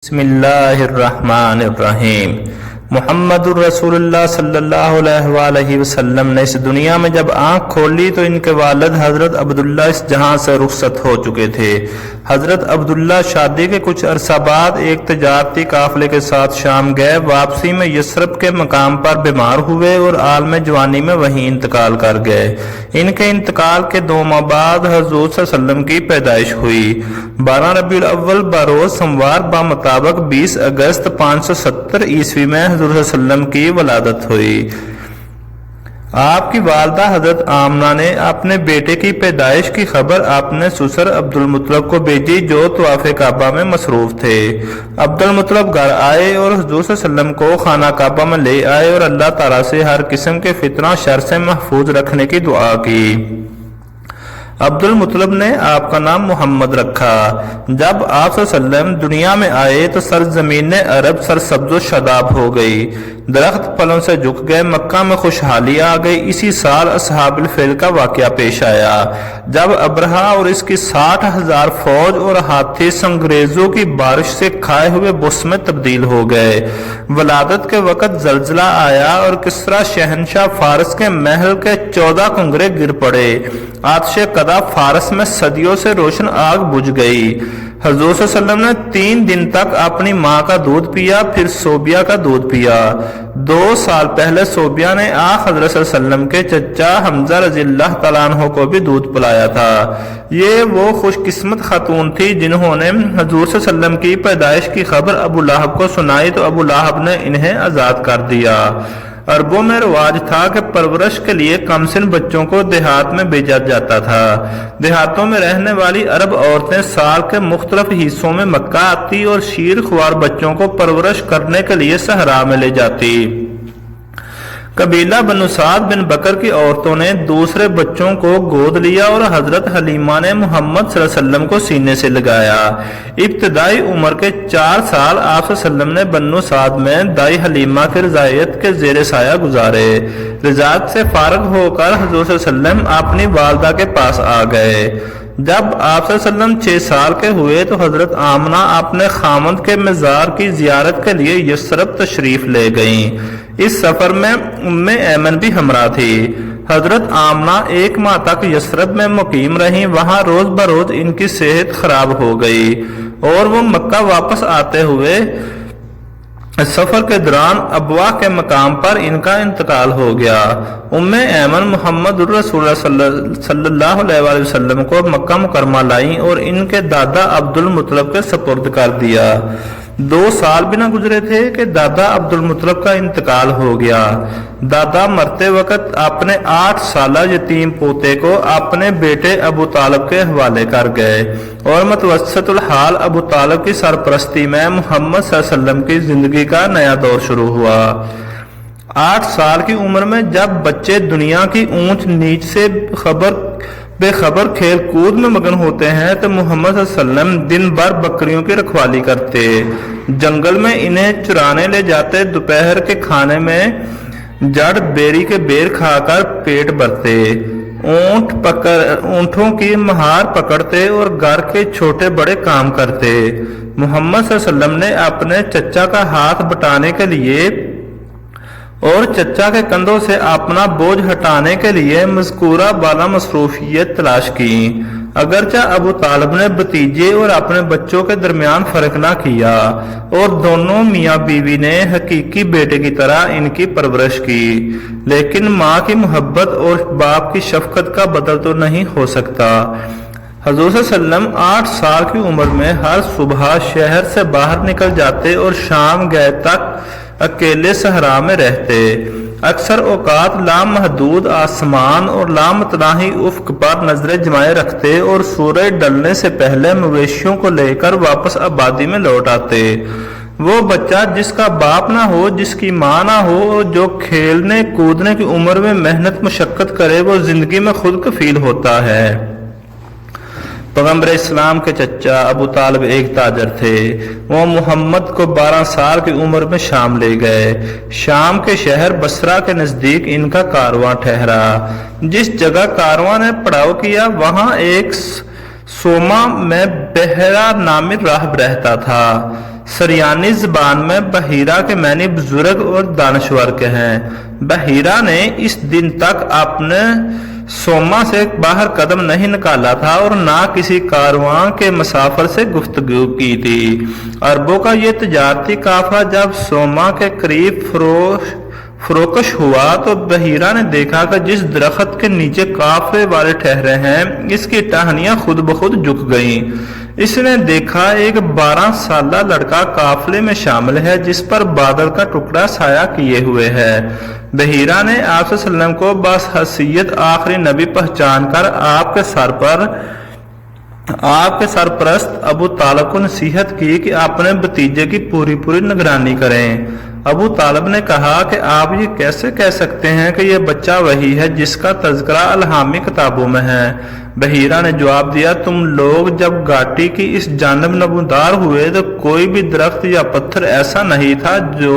بسم اللہ الرحمن الرحیم۔ محمد الرسول اللہ صلی اللہ علیہ وآلہ وسلم نے اس دنیا میں جب آنکھ کھولی تو ان کے والد حضرت عبداللہ اس جہاں سے رخصت ہو چکے تھے۔ حضرت عبداللہ شادی کے کچھ عرصہ بعد ایک تجارتی قافلے کے ساتھ شام گئے۔ واپسی میں یثرب کے مقام پر بیمار ہوئے اور عالم جوانی میں وہیں انتقال کر گئے۔ ان کے انتقال کے 2 ماہ بعد حضور صلی اللہ علیہ وسلم کی پیدائش ہوئی۔ 12 ربیع الاول بروز سموار بمطابق 20 اگست 570 عیسوی میں حضور صلی اللہ علیہ وسلم کی ولادت ہوئی۔ آپ کی والدہ حضرت آمنہ نے اپنے بیٹے کی پیدائش کی خبر اپنے سسر عبد المطلب کو بھیجی جو طواف کعبہ میں مصروف تھے۔ عبد المطلب گھر آئے اور حضور صلی اللہ علیہ وسلم کو خانہ کعبہ میں لے آئے اور اللہ تعالیٰ سے ہر قسم کے فتنہ شر سے محفوظ رکھنے کی دعا کی۔ عبد المطلب نے آپ کا نام محمد رکھا۔ جب آپ صلی اللہ علیہ وسلم دنیا میں آئے تو سرزمین عرب سرسبز و شاداب ہو گئی، درخت پھلوں سے جھک گئے، مکہ میں خوشحالی آ گئی۔ اسی سال اصحاب الفیل کا واقعہ پیش آیا جب ابرہہ اور اس کی 60,000 فوج اور ہاتھی سنگریزوں کی بارش سے کھائے ہوئے بس میں تبدیل ہو گئے۔ ولادت کے وقت زلزلہ آیا اور کسریٰ شہنشاہ فارس کے محل کے 14 کنگرے گر پڑے۔ آتش قدا فارس میں صدیوں سے روشن آگ بجھ گئی۔ حضور صلی اللہ علیہ وسلم نے 3 دن تک اپنی ماں کا دودھ پیا، پھر صوبیہ کا دودھ پیا۔ 2 سال پہلے صوبیہ نے حضرت صلی اللہ علیہ وسلم کے چچا حمزہ رضی اللہ تعالیٰ عنہ کو بھی دودھ پلایا تھا۔ یہ وہ خوش قسمت خاتون تھی جنہوں نے حضور صلی اللہ علیہ وسلم کی پیدائش کی خبر ابو لہب کو سنائی تو ابو لہب نے انہیں آزاد کر دیا۔ عربوں میں رواج تھا کہ پرورش کے لیے کم سن بچوں کو دیہات میں بھیجا جاتا تھا۔ دیہاتوں میں رہنے والی عرب عورتیں سال کے مختلف حصوں میں مکہ آتی اور شیر خوار بچوں کو پرورش کرنے کے لیے صحرا میں لے جاتی۔ قبیلہ بنو سعد بن بکر کی عورتوں نے دوسرے بچوں کو گود لیا اور حضرت حلیمہ نے محمد صلی اللہ علیہ وسلم کو سینے سے لگایا۔ ابتدائی عمر کے 4 سال آپ صلی اللہ علیہ وسلم نے بنو سعد میں دائی حلیمہ کی رضاعیت کے زیر سایہ گزارے۔ رضاعت سے فارغ ہو کر حضور صلی اللہ علیہ وسلم اپنی والدہ کے پاس آ گئے۔ جب آپ صلی اللہ علیہ وسلم 6 سال کے ہوئے تو حضرت آمنہ اپنے خامند کے مزار کی زیارت کے لیے یثرب تشریف لے گئیں۔ اس سفر میں ام ایمن بھی ہمراہ تھی۔ حضرت آمنہ 1 ماہ تک یثرب میں مقیم رہیں۔ وہاں روز بروز ان کی صحت خراب ہو گئی اور وہ مکہ واپس آتے ہوئے سفر کے دوران ابواہ کے مقام پر ان کا انتقال ہو گیا۔ ام ایمن محمد الرسول صلی اللہ علیہ وآلہ وسلم کو مکہ مکرمہ لائیں اور ان کے دادا عبد المطلب کے سپرد کر دیا۔ 2 سال بھی نہ گزرے تھے کہ دادا عبد المطلب کا انتقال ہو گیا۔ دادا مرتے وقت اپنے 8 سالہ یتیم پوتے کو اپنے بیٹے ابو طالب کے حوالے کر گئے اور متوسط الحال ابو طالب کی سرپرستی میں محمد صلی اللہ علیہ وسلم کی زندگی کا نیا دور شروع ہوا۔ 8 سال کی عمر میں جب بچے دنیا کی اونچ نیچ سے بے خبر کھیل کود میں مگن ہوتے ہیں تو محمد صلی اللہ علیہ وسلم دن بھر بکریوں کی رکھوالی کرتے، جنگل میں انہیں چرانے لے جاتے، دوپہر کے کھانے میں جڑ بیری کے بیر کھا کر پیٹ بھرتے، اونٹوں کی مہار پکڑتے اور گھر کے چھوٹے بڑے کام کرتے۔ محمد صلی اللہ علیہ وسلم نے اپنے چچا کا ہاتھ بٹانے کے لیے اور چچا کے کندھوں سے اپنا بوجھ ہٹانے کے لیے مذکورہ بالا مصروفیت تلاش کی، اگرچہ ابو طالب نے بھتیجے اور اپنے بچوں کے درمیان فرق نہ کیا اور دونوں میاں بیوی نے حقیقی بیٹے کی طرح ان کی پرورش کی، لیکن ماں کی محبت اور باپ کی شفقت کا بدل تو نہیں ہو سکتا۔ حضور صلی اللہ علیہ وسلم 8 سال کی عمر میں ہر صبح شہر سے باہر نکل جاتے اور شام گئے تک اکیلے صحرا میں رہتے۔ اکثر اوقات لامحدود آسمان اور لامتناہی افق پر نظریں جمائے رکھتے اور سورج ڈلنے سے پہلے مویشیوں کو لے کر واپس آبادی میں لوٹ آتے۔ وہ بچہ جس کا باپ نہ ہو، جس کی ماں نہ ہو، جو کھیلنے کودنے کی عمر میں محنت مشقت کرے، وہ زندگی میں خود کفیل ہوتا ہے۔ پیغمبر اسلام کے چچا ابو طالب ایک تاجر تھے۔ وہ محمد کو 12 سال کی عمر میں شام لے گئے۔ شام کے شہر بصرہ کے نزدیک ان کا کارواں ٹھہرا۔ جس جگہ کارواں نے پڑاؤ کیا وہاں ایک سوما میں بہرا نامی راہب رہتا تھا۔ سریانی زبان میں بحیرہ کے معنی بزرگ اور دانشور کے ہیں۔ بحیرہ نے اس دن تک اپنے سوما سے باہر قدم نہیں نکالا تھا اور نہ کسی کارواں کے مسافر سے گفتگو کی تھی۔ عربوں کا یہ تجارتی قافلہ جب سوما کے قریب فروکش ہوا تو بحیرہ نے دیکھا کہ جس درخت کے نیچے قافلے والے ٹھہرے ہیں اس کی ٹہنیاں خود بخود جھک گئیں۔ اس نے دیکھا ایک 12 سالہ لڑکا قافلے میں شامل ہے جس پر بادل کا ٹکڑا سایہ کیے ہوئے ہے۔ بحیرہ نے آپ صلی اللہ علیہ وسلم کو بحیثیت آخری نبی پہچان کر آپ کے سرپرست ابو طالب کو نصیحت کی کہ اپنے بھتیجے کی پوری نگرانی کریں۔ ابو طالب نے کہا کہ آپ یہ کیسے کہہ سکتے ہیں کہ یہ بچہ وہی ہے جس کا تذکرہ الہامی کتابوں میں ہے؟ بحیرہ نے جواب دیا، تم لوگ جب گھاٹی کی اس جانب نمودار ہوئے تو کوئی بھی درخت یا پتھر ایسا نہیں تھا جو